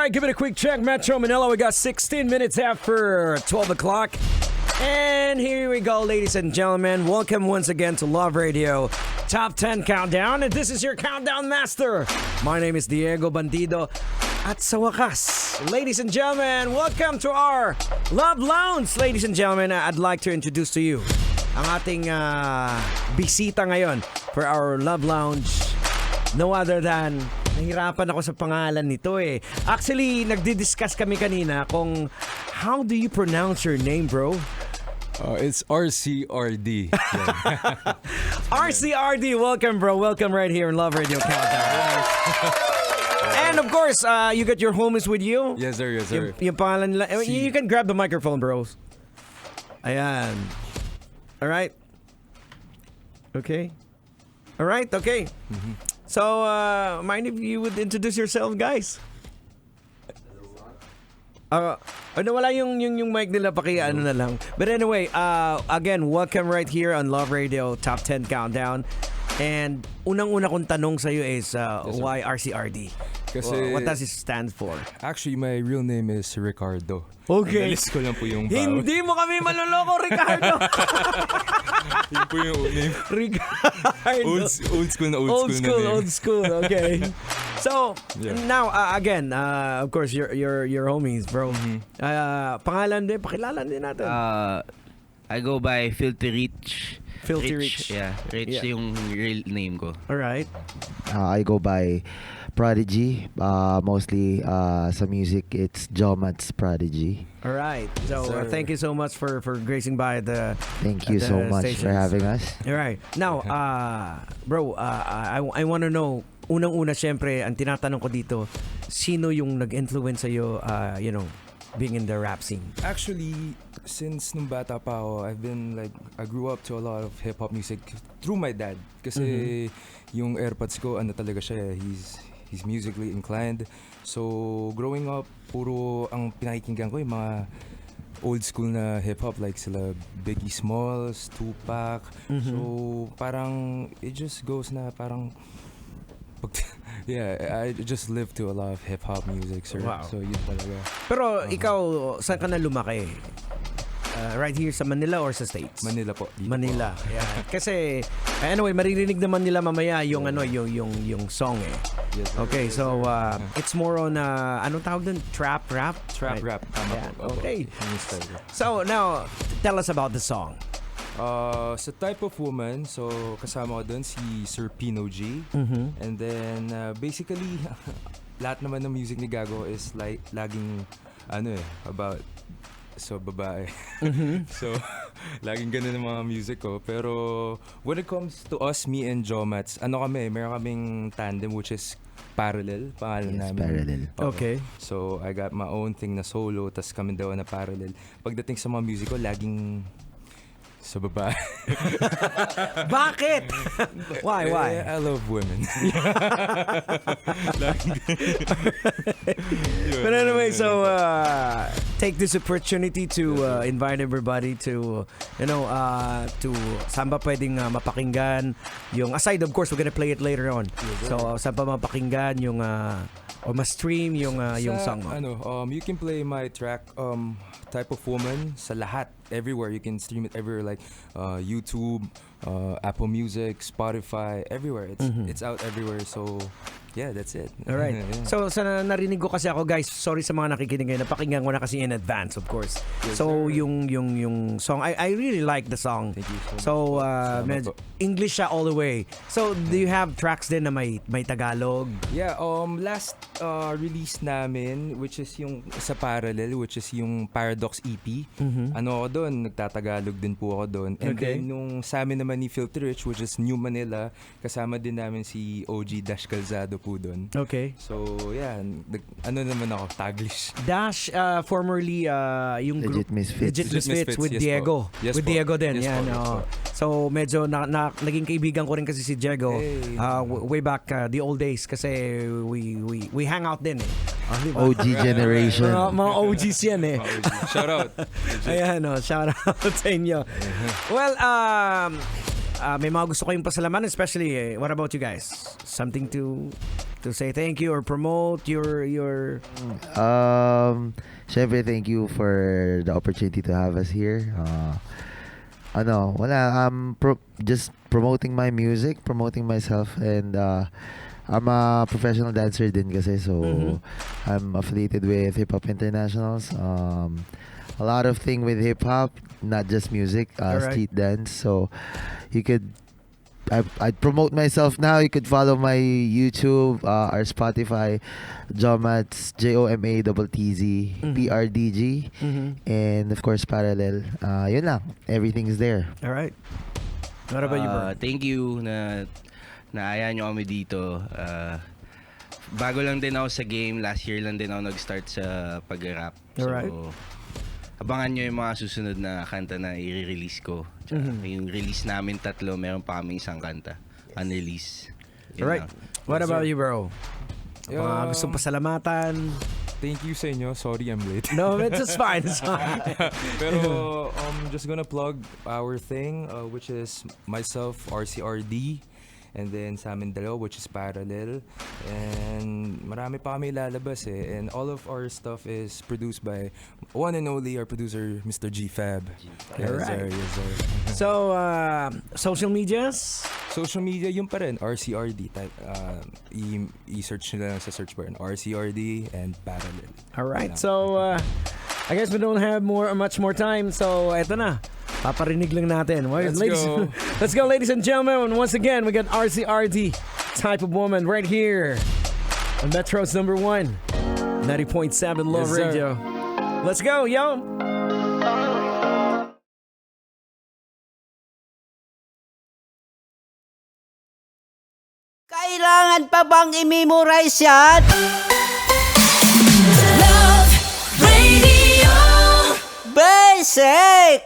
right, give it a quick check. Metro Manila, we got 16 minutes after 12 o'clock. And here we go, ladies and gentlemen. Welcome once again to Love Radio Top 10 Countdown. And this is your Countdown Master. My name is Diego Bandido. At sa wakas, ladies and gentlemen, welcome to our Love Lounge. Ladies and gentlemen, I'd like to introduce to you ang ating bisita ngayon for our Love Lounge. No other than, nahirapan ako sa pangalan nito eh. Actually, nagdi-discuss kami kanina kung how do you pronounce your name, bro? It's RCRD. RCRD, welcome, bro. Welcome right here in Love Radio Countdown. And of course, you got your homies with you. Yes, sir. Yes, sir. Yung pangalan nila. You can grab the microphone, bros. Ayan. All right. Okay. All right. Okay. Mm-hmm. So, mind if you would introduce yourself, guys? Wala yung mic nila, ano na lang. But anyway, again, welcome right here on Love Radio Top 10 Countdown. And unang-una kong tanong sa'yo is, why RCRD? Kasi, what does it stand for? Actually, my real name is Ricardo. Okay. Nalis ko lang po yung Hindi mo kami maloloko, Ricardo. Yun po yung name. Ricardo. Old school na name. Old school. Okay. So, now, again, of course, your homies, bro. Mm-hmm. Pangalan din, pakilala din natin. I go by Filthy Rich. Filthy Rich. Yeah, Rich yung real name ko. Alright. I go by Prodigy. Mostly sa music, it's Jomat's Prodigy. Alright. So, thank you so much for gracing by the Thank you so much stations. for having us. Alright. Now, bro, I want to know, unang-una, syempre, ang tinatanong ko dito, sino yung nag-influence sa'yo, being in the rap scene? Actually, since nung bata pa ako, I grew up to a lot of hip-hop music through my dad. Kasi yung AirPods ko, talaga siya, he's musically inclined. So, growing up, puro ang pinakikinggan ko yung mga old school na hip-hop, like sila Biggie Smalls, Tupac. So, parang, it just goes na parang, I just live to a lot of hip-hop music, sir. Wow. So, yun talaga. Pero ikaw, saan ka na lumaki? Right here sa Manila or sa States? Manila po. Manila. Yeah. Kasi anyway, maririnig naman nila mamaya yung yung song eh. Yes, sir. Okay, so it's more on anong tawag dun? Trap rap? Trap rap. Tama Yeah. po. Okay. So now, tell us about the song. Sa Type of Woman, so kasama ko doon si Sir Pino G. And then basically lahat naman ng music ni Gago is like laging about babae. So laging ganun ang mga music ko. Pero when it comes to us, me and Jomats, meron kaming tandem which is Parallel, pangalan namin. Parallel. Okay. So I got my own thing na solo, tas kami daw na parallel. Pagdating sa mga music ko, laging sa babae. Bakit? Why? I love women. But anyway, so take this opportunity to invite everybody to to saan ba pwedeng mapakinggan yung, aside of course we're gonna play it later on. So saan pa mapakinggan yung o ma-stream yung song mo? You can play my track Type of Woman sa lahat, everywhere. You can stream it everywhere, like YouTube, Apple Music, Spotify, everywhere. It's out everywhere. So yeah, that's it. Alright. Yeah. So sa narinig ko kasi ako, guys, sorry sa mga nakikinig ngayon, napakinggan ko na kasi in advance, of course. Yes, so sir. yung song, I really like the song. Thank you So much. English siya all the way. So do you have tracks din na may Tagalog? Yeah, last release namin, which is yung sa Parallel, which is yung Paradox EP. Ako doon, nagtatagalog din po ako doon. And Okay. then nung sa amin naman ni Filthy Rich, which is New Manila, kasama din namin si OG Dash Calzado po doon. Okay. So yeah, naman ako, Taglish. Dash, formerly yung group Legit Misfits. Legit Misfits with yes Diego. po. Yes with po. Diego din. Yes Yan, po, yes oo. po. So medyo naging kaibigan ko rin kasi si Diego Hey. way back the old days kasi we hang out din eh. Diba? OG generation. Mga OGs yan eh. Shout out. Ayan, shout out sa inyo. Well, may mga gusto kayong pasalamatan, especially, what about you guys? Something to to say thank you or promote your Syempre, thank you for the opportunity to have us here. Wala. I'm just promoting my music, promoting myself, and I'm a professional dancer din kasi, so I'm affiliated with Hip Hop Internationals. A lot of thing with hip hop, not just music, Alright. street dance. So you could, I'd promote myself now. You could follow my YouTube, our Spotify, Jomats, JOMATTZ, PRDG, and of course Parallel. Yun lang. Everything's there. All right. What about you, bro? Thank you na naaya nyo kami dito. Bago lang din ako sa game. Last year lang din ako nag-start sa pag-rap. So, Alright. abangan nyo yung mga susunod na kanta na i-release ko. Tsaka yung release namin 3, meron pa kami isang kanta. Unrelease. Yun All right. lang. What about you, bro? Mga gusto pasalamatan? Thank you sa inyo. Sorry I'm late. No, it's fine. It's fine. Pero just gonna plug our thing, which is myself, RCRD, and then sa amin dalawa, which is Parallel. And marami pa kami ilalabas eh. And all of our stuff is produced by one and only our producer, Mr. G Fab. Yes, Alright. sir. Yes, sir. So, social medias? Social media, yun pa rin, RCRD. Type, i-search nila lang sa search bar, RCRD and Parallel. All right. So, I guess we don't have much more time. So, eto na. Paparinig lang natin. Well, Let's ladies, go. Let's go, ladies and gentlemen. And once again, we got RCRD, Type of Woman, right here on Metro's number 1, 90.7 Love Yes, sir. Radio. Let's go, yo. Kailangan pa bang i-memorize yan? Love Radio. Basic!